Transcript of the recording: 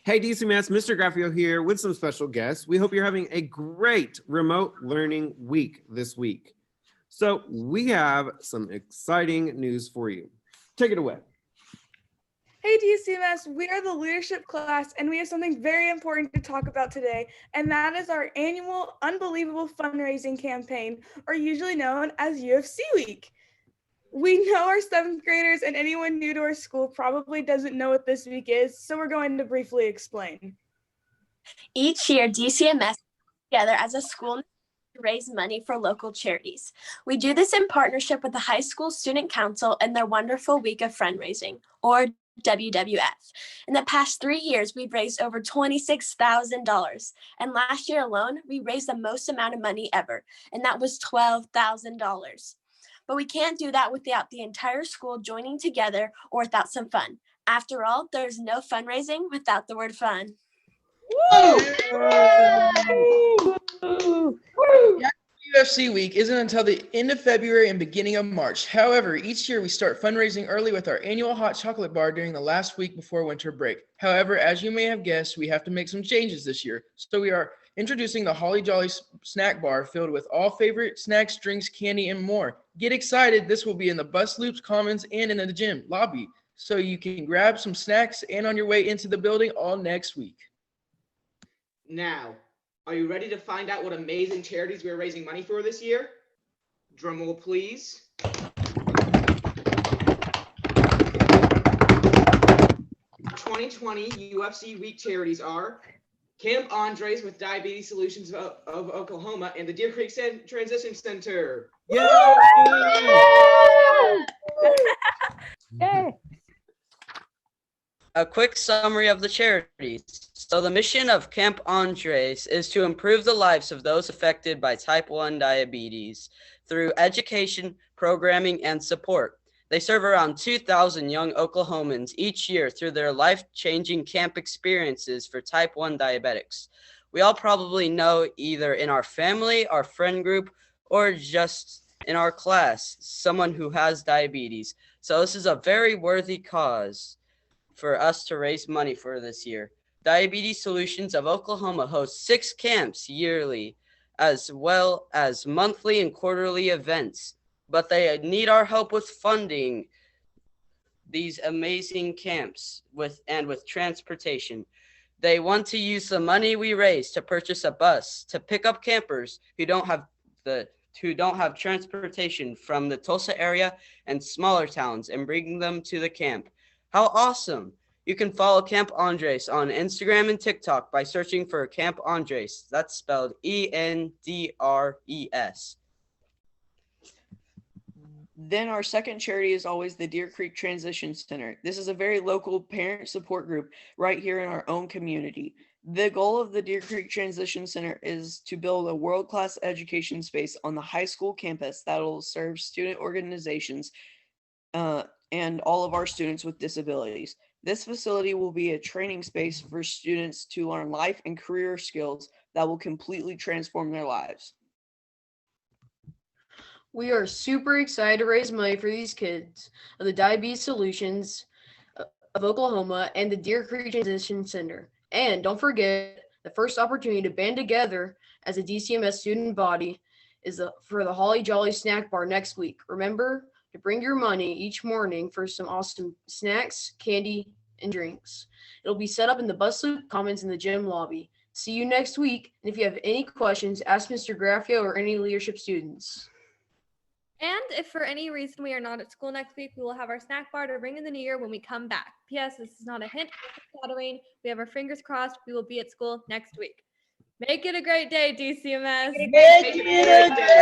Hey, DCMS, Mr. Graffio here with some special guests. We hope you're having a great remote learning week this week. So we have some exciting news for you. Take it away. Hey DCMS, we are the leadership class and we have something very important to talk about today, and that is our annual Unbelievable Fundraising Campaign, or usually known as UFC Week. We know our 7th graders and anyone new to our school probably doesn't know what this week is, so we're going to briefly explain. Each year, DCMS comes together as a school to raise money for local charities. We do this in partnership with the High School Student Council and their wonderful Week of Fundraising, or WWF. In the past 3 years, we've raised over $26,000. And last year alone, we raised the most amount of money ever, and that was $12,000. But we can't do that without the entire school joining together or without some fun. After all, there's no fundraising without the word fun. UFC Week isn't until the end of February and beginning of March. However, each year we start fundraising early with our annual hot chocolate bar during the last week before winter break. However, as you may have guessed, we have to make some changes this year. So we are introducing the Holly Jolly snack bar filled with all favorite snacks, drinks, candy, and more. Get excited. This will be in the bus loops, commons, and in the gym lobby. So you can grab some snacks and on your way into the building all next week. Now, are you ready to find out what amazing charities we're raising money for this year? Drum roll, please. Our 2020 UFC Week charities are Camp Andres with Diabetes Solutions of Oklahoma and the Deer Creek Transition Center. Yay! Yay! A quick summary of the charities. So the mission of Camp Andres is to improve the lives of those affected by type 1 diabetes through education, programming, and support. They serve around 2,000 young Oklahomans each year through their life-changing camp experiences for type 1 diabetics. We all probably know either in our family, our friend group, or just in our class, someone who has diabetes. So this is a very worthy cause for us to raise money for this year. Diabetes Solutions of Oklahoma hosts 6 camps yearly, as well as monthly and quarterly events. But they need our help with funding these amazing camps with transportation. They want to use the money we raise to purchase a bus to pick up campers who don't have transportation from the Tulsa area and smaller towns and bring them to the camp. How awesome! You can follow Camp Andres on Instagram and TikTok by searching for Camp Andres. That's spelled ENDRES. Then our second charity is always the Deer Creek Transition Center. This is a very local parent support group right here in our own community. The goal of the Deer Creek Transition Center is to build a world-class education space on the high school campus that will serve student organizations and all of our students with disabilities. This facility will be a training space for students to learn life and career skills that will completely transform their lives. We are super excited to raise money for these kids of the Diabetes Solutions of Oklahoma and the Deer Creek Transition Center. And don't forget, the first opportunity to band together as a DCMS student body is for the Holly Jolly Snack Bar next week. Remember to bring your money each morning for some awesome snacks, candy, and drinks. It'll be set up in the bus loop, commons, in the gym lobby. See you next week. And if you have any questions, ask Mr. Graffio or any leadership students. And if for any reason we are not at school next week, we will have our snack bar to bring in the new year when we come back. P.S. This is not a hint, it's foreshadowing. We have our fingers crossed. We will be at school next week. Make it a great day, DCMS. Make it a great day.